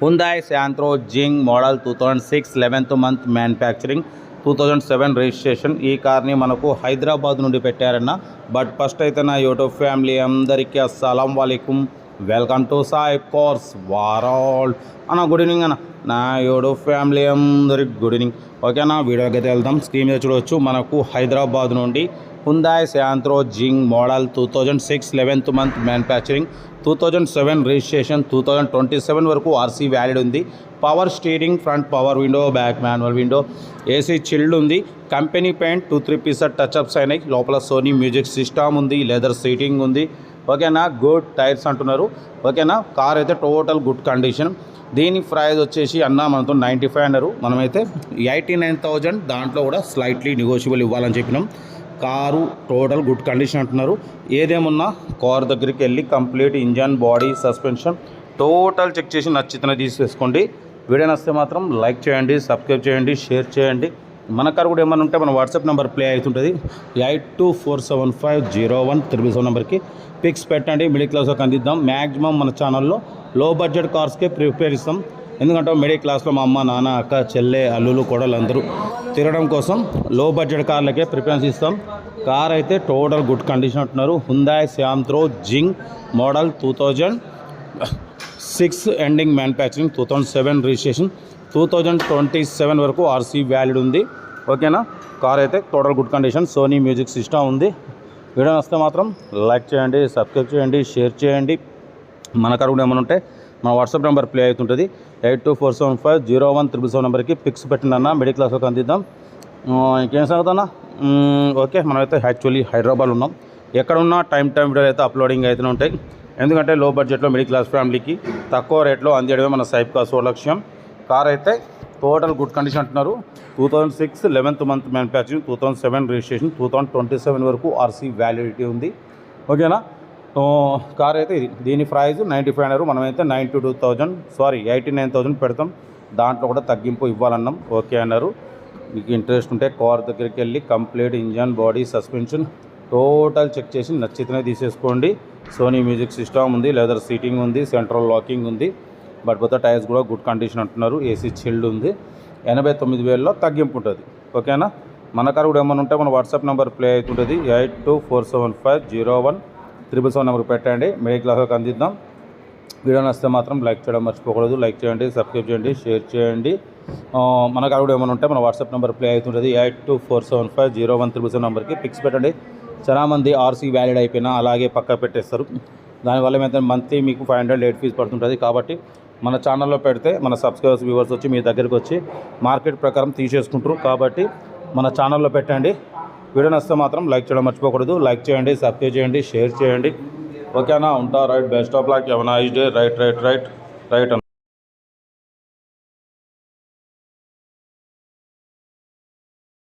Hyundai Santro Jing model 2006 11th month manufacturing 2007 registration. ఈ కార్ని మనకు హైదరాబాద్ నుండి పెట్టారన్న. బట్ ఫస్ట్ అయితే నా యూట్యూబ్ ఫ్యామిలీ అందరికీ అస్సలం వాలేకుమ్, welcome to Sai cars world అన్న. గుడ్ ఈవినింగ్ అన్న. నా యూట్యూబ్ ఫ్యామిలీ అందరికి గుడ్ ఈవినింగ్. ఓకేనా, వీడియోకి అయితే వెళ్దాం. స్క్రీన్ మీద చూడవచ్చు, మనకు హైదరాబాద్ నుండి Hyundai Santro Jing model 2006 11th month manufacturing 2007 registration. 2027 వరకు ఆర్సీ వ్యాలిడ్ ఉంది. Power steering, front power window, back manual window, AC chilled ఉంది. కంపెనీ పెయింట్ 2-3 పీసెస్ టచ్అప్స్ అయినాయి. లోపల సోనీ మ్యూజిక్ సిస్టమ్ ఉంది, లెదర్ సీటింగ్ ఉంది. ఓకేనా, గుడ్ టైర్స్ అంటున్నారు. ఓకేనా, కార్ అయితే టోటల్ గుడ్ కండిషన్. దీని ప్రైస్ వచ్చేసి అన్న మనతో 95 అన్నారు. మనమైతే 89,000, దాంట్లో కూడా స్లైట్లీ నెగోషియబుల్ ఇవ్వాలని చెప్పినాం. కారు టోటల్ గుడ్ కండిషన్ అంటున్నారు. ఏదేమున్నా కార్ దగ్గరికి వెళ్ళి complete engine, body, suspension total check చేసి నచ్చితేనే తీసేసుకోండి. వీడియో నచ్చితే మాత్రం లైక్ చేయండి, సబ్స్క్రైబ్ చేయండి, షేర్ చేయండి. మన కారు కూడా ఏమైనా ఉంటే మన వాట్సాప్ నెంబర్ ప్లే అవుతుంటుంది. 8247501777 నెంబర్కి పిక్స్ పెట్టండి. మిడిల్ క్లాస్లోకి అందిద్దాం. మ్యాక్సిమం మన ఛానల్లో లో బడ్జెట్ కార్స్కే ప్రిపేర్ ఇస్తాం. ఎందుకంటే మిడిల్ క్లాస్లో మా అమ్మ, నాన్న, అక్క, చెల్లె, అల్లులు, కోడలు అందరూ తిరగడం కోసం లో బడ్జెట్ కార్లకే ప్రిఫరెన్స్ ఇస్తాం. కార్ అయితే టోటల్ గుడ్ కండిషన్ అంటున్నారు. Hyundai Santro Jing మోడల్ 2006 ఎండింగ్ మ్యానుఫ్యాక్చరింగ్, 2007 రిజిస్ట్రేషన్, 2027 వరకు ఆర్సీ వ్యాలిడ్ ఉంది. ఓకేనా, కార్ అయితే total good condition. Sony music system ఉంది. వీడియో వస్తే మాత్రం లైక్ చేయండి, సబ్స్క్రైబ్ చేయండి, షేర్ చేయండి. మన కారు కూడా ఏమైనా ఉంటే మన వాట్సాప్ నెంబర్ ప్లే అవుతుంటుంది. 8247501777 నెంబర్కి పిక్స్ పెట్టిందన్న. మిడిల్ క్లాస్లోకి అందిద్దాం. ఇంకేం సంగతన్నా? ఓకే, మనమైతే యాక్చువల్లీ హైదరాబాద్ ఉన్నాం. ఎక్కడున్నా టైం వీడియోలు అయితే అప్లోడింగ్ అయితేనే ఉంటాయి. ఎందుకంటే లో బడ్జెట్లో మిడిల్ క్లాస్ ఫ్యామిలీకి తక్కువ రేట్లో అందియడమే మన సాయి కార్స్ లక్ష్యం. కార్ అయితే టోటల్ గుడ్ కండిషన్ అంటున్నారు. 2006 11th మంత్ మ్యానుఫ్యాక్చరింగ్, 2007 రిజిస్ట్రేషన్, 2027 వరకు ఆర్సీ వ్యాలిడిటీ ఉంది. ఓకేనా, కార్ అయితే ఇది. దీని ప్రైస్ 95 అన్నారు. మనమైతే 89,000 పెడతాం. దాంట్లో కూడా తగ్గింపు ఇవ్వాలన్నాం. ఓకే అన్నారు. మీకు ఇంట్రెస్ట్ ఉంటే కార్ దగ్గరికి వెళ్ళి complete engine, body, suspension total check చేసి నచ్చితేనే తీసేసుకోండి. సోనీ మ్యూజిక్ సిస్టమ్ ఉంది, లెదర్ సీటింగ్ ఉంది, సెంట్రల్ లాకింగ్ ఉంది. బట్ కొత్త టైర్స్ కూడా గుడ్ కండిషన్ అంటున్నారు. ఏసీ చిల్డ్ ఉంది. 89,000లో తగ్గింపు ఉంటుంది. ఓకేనా, మన కారు కూడా ఏమైనా ఉంటే మన వాట్సాప్ నెంబర్ ప్లే అవుతుంటుంది. 8247501777 నెంబర్ పెట్టండి. మిడిల్ క్లాస్లోకి అందిద్దాం. వీడియో నచ్చితే మాత్రం లైక్ చేయడం మర్చిపోకూడదు. లైక్ చేయండి, సబ్స్క్రైబ్ చేయండి, షేర్ చేయండి. మన కారు కూడా ఏమైనా ఉంటే మన వాట్సాప్ నెంబర్ ప్లే అవుతుంటుంది. 8247501777 నెంబర్కి పిక్స్ పెట్టండి. చాలామంది ఆర్సీ వ్యాలిడ్ అయిపోయినా అలాగే పక్క పెట్టేస్తారు. దానివల్ల ఏమైతే మంత్లీ మీకు 500 లేట్ ఫీజు పడుతుంటుంది. కాబట్టి మన ఛానల్లో పెడితే మన సబ్స్క్రైబర్స్, వ్యూవర్స్ వచ్చి మీ దగ్గరికి వచ్చి మార్కెట్ ప్రకారం తీసేసుకుంటారు. కాబట్టి మన ఛానల్లో పెట్టండి. వీడియో నచ్చితే మాత్రం లైక్ చేయడం మర్చిపోకూడదు. లైక్ చేయండి, సబ్స్క్రైబ్ చేయండి, షేర్ చేయండి. ఓకేనా, ఉంటా. Right, best of luck, have a nice day. Right.